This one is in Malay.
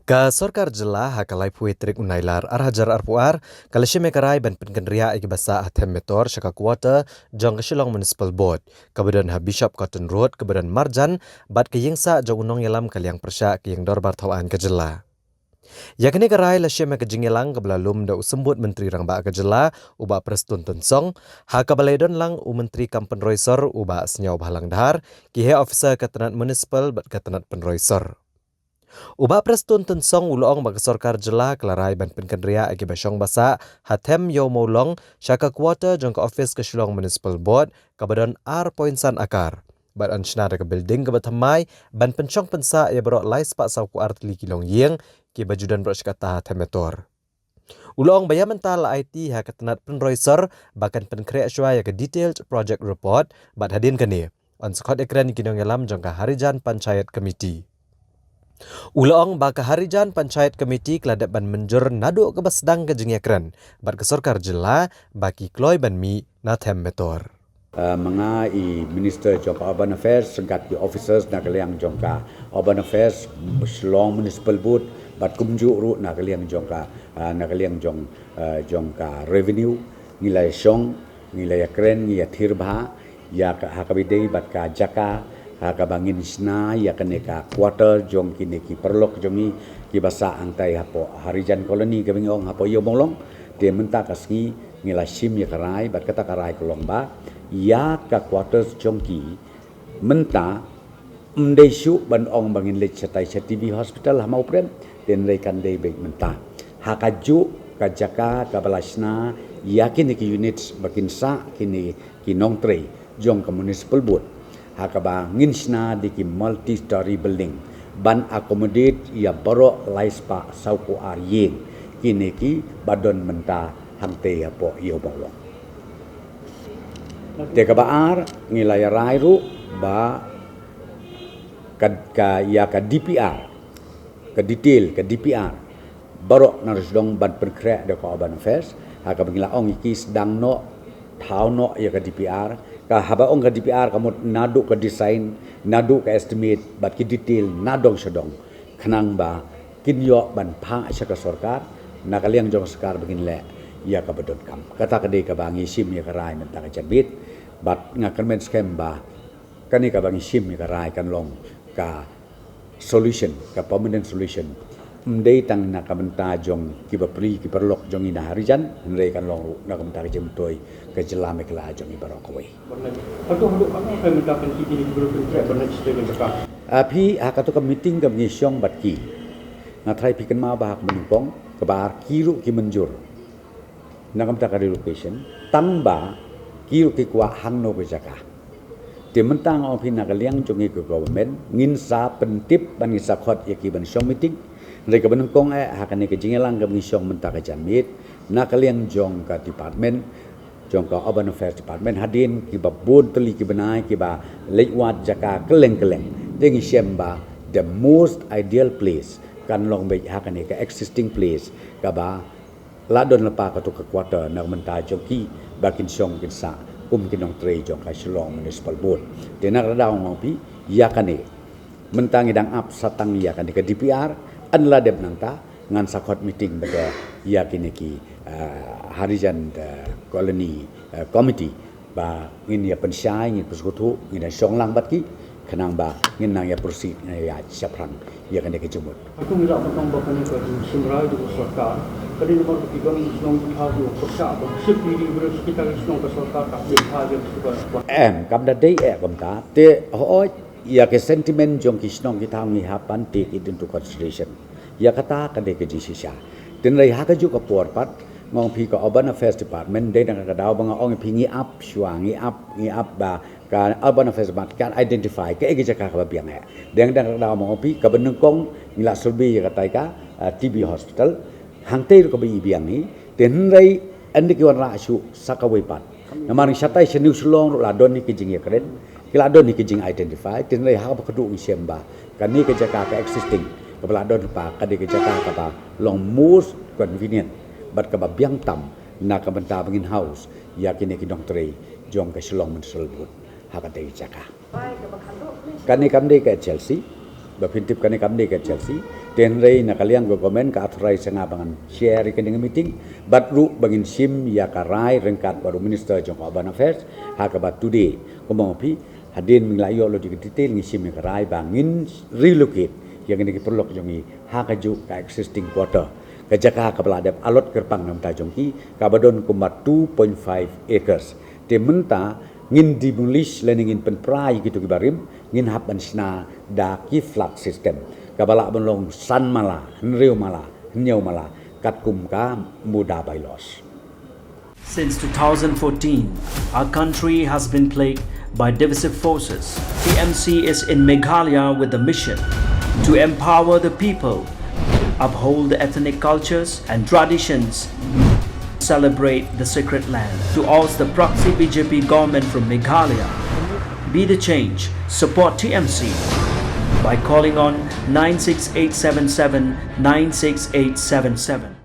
Ka Sorkar Jela hakalai puitrik unailar arhajar arpuar kalashime karai ban penkendria ikibasa athem metor shaka kuota jong Shillong Municipal Board kemudian Bishop Cotton Road kemudian Marjan bat keyingsa jong unong yalam kaliang persya kiyang dorbar thawaan ke Jela. Yakni karai lashime ke jingelang kebelalum da usembut menteri rangba ke Jela uba Prestun Tunsong hakabaledon lang menteri kampen roisor uba senyau bahalang dahar kihe officer katanat municipal bat katanat penroisor. Uba Prestun Tunsong uloong bagi Sorkar Jela kelarai ban penkendria agi basyong basa hatem yo maulong syaka kuota jong ke office ke Shillong Municipal Board kabadon R. akar. Bat anshna ke building ke batamai ban pensyong pensa ya berok lai sepak saw ku artli kilong yeng ki bajudan berok syakata hatem metor. Uloong bayam mental IT ha ketenat penroisor bahkan penkrea syua ya ke detailed project report bat hadin kini. On sekot ekran kinong yalam jong ke Harijan Panchayat Committee. Uloong baka Harijan Panchayat Committee keladak ban menjur naduk ke basdang ke jengyakran bat ke Sorkar Jela baki kloy ban mi nathem metor. Mengai Minister Jongka Urban Affairs segat di officers nak kaliang jongka Urban Affairs Shillong Municipal Board bat kumju ru nak kaliang jongka jongka revenue nilai syong nilai kren nilai thirba ya hakabidei bat ka jaka hakabangin sna ya kaneka quarter jong kini ki perlok jomi ki basa angtai hapo Harijan koloni kebing ong hapo yo monglong de menta kasngi nilai sim ya karai bat kata karai kolomba ya ka quarters jongki menta mdesu ban ong bangin lech chatai TV hospital hamau prem den rekan dei bek menta hakaju ka jaka ka balasna yakin ki units bakin sa kini kinong tre jong ka municipal board hakaba nginsna di ki multi story building ban accommodate ya borok laispa sauku aryeng kini ki badon menta hangte apo iyo bolong Teka baar ngilai rairu ba ka DPR ka detail ka DPR barok narusdong ban perkrek de ko Urban Affairs haka bangila ong iki sedang no thau no ya ka DPR ka haba ong ka DPR kamu nadu ka design nadu ka estimate bat ki detail nadong sedong khnang ba kinyo ban pha syaka sarkar nakaliang jong sekar begin le ya ka bedon kam kata kade ka bangi sim ya ka rai menta ka jabit bat ngakan men scam ba kani ka bangi sim ya ka rai kan long ka solution ka permanent solution mdei tang na ka menta jong ki ba pri ki perlok jong ina Harijan ndei kan long na ka menta ka jemtoi ka jelame kala jong i barokawai Atau hendak kami akan mendapatkan kini belum bergerak benar statement cakap. Api akatu ka meeting ka mengisyong batki ngatrai pikan ma bahak menungkong kebar kiru ki menjur nakam ta ka relocation tamba kiru ki kwa hangno ke jaka ti mentang opi nakaliang jongi ke government ngin sa pentip ban ngisa khot yaki ban syong meeting mereka menungkong hakane ke jingelang ka mengisyong menta ka janmit nakaliang jong ka department jong ka Urban Affairs Department hadin ki ba board teli ki benai ki ba lewat jaka keleng-keleng dengi syemba the most ideal place kan long be hakane ka existing place ka ba ladon lepa ka to ka quarter na menta jongki bakin syong kin sa kinong tre jong ka Shillong Municipal Board de nak radaw ngopi yakane mentang idang up satang yakane ka DPR anla deb nangta ngan sakot meeting beda yakine ki Harijan Colony Committee ba ngin ya pensyai ngin persekutu ngin syong lang batki kenang ba ngin nang ya proceed ya syaprang ya kan ke jumut Aku tidak pernah bahkan ke Sumrai di Sorkar. Kali nomor ketiga senang dihadir persa atau sepiri beres kita senang ke Sorkar tak dihadir juga. Kam da dei kam ta te ho ya ke sentiment jong ki snong kita ngi hapan take it into consideration ya kata ka de ke jisisha den rai ha ka ju ka porpat ngong pi ka Urban Affairs Department de nang ka daw bang ong pi ngi up shwa ngi up ba ka Urban Affairs Department kan identify ke ege jaka ka biang ya deng dang daw mong pi ka benengkong ngila sulbi ka tai ka TB hospital hangte ka bi biang ni den rai andi ki wan ra shu sakawai pat namari satai senu sulong la don ni ki jing ya kren kila don ni ki jing identify den rai ha ba kedu ngi semba kan ni ke jaka ka existing ka la don pa ka de ke jaka ka ba long most convenient bat ka biang tam na ka benta bangin house yakin ki dong tre jong ka Shillong Municipal Board ha ka dei jaka kani kam de ka Chelsea bapintip kani kamde ke Chelsea ten rei na kaliang go komen ka athrai sanga bangan share ke dengan meeting batru bangin sim ya karai rengkat baru minister jong urban affairs ha ka bat today komopi hadin minglayo lo di detail ngi sim ya karai bangin relocate yang ini perlu jongi ha ka ju ka existing quarter ka jaka ka beladap alot kerpang nam ta jongki ka badon kumat 2.5 acres te menta ngin demolish leningin penprai gitu kibarim ngin hap sina da ki flood system kabala belong san mala nriu mala nyau mala kat kum ka muda bylaws. Since 2014, our country has been plagued by divisive forces. TMC is in Meghalaya with the mission to empower the people, uphold the ethnic cultures and traditions, celebrate the sacred land. To oust the proxy BJP government from Meghalaya, be the change, support TMC by calling on 96877 96877.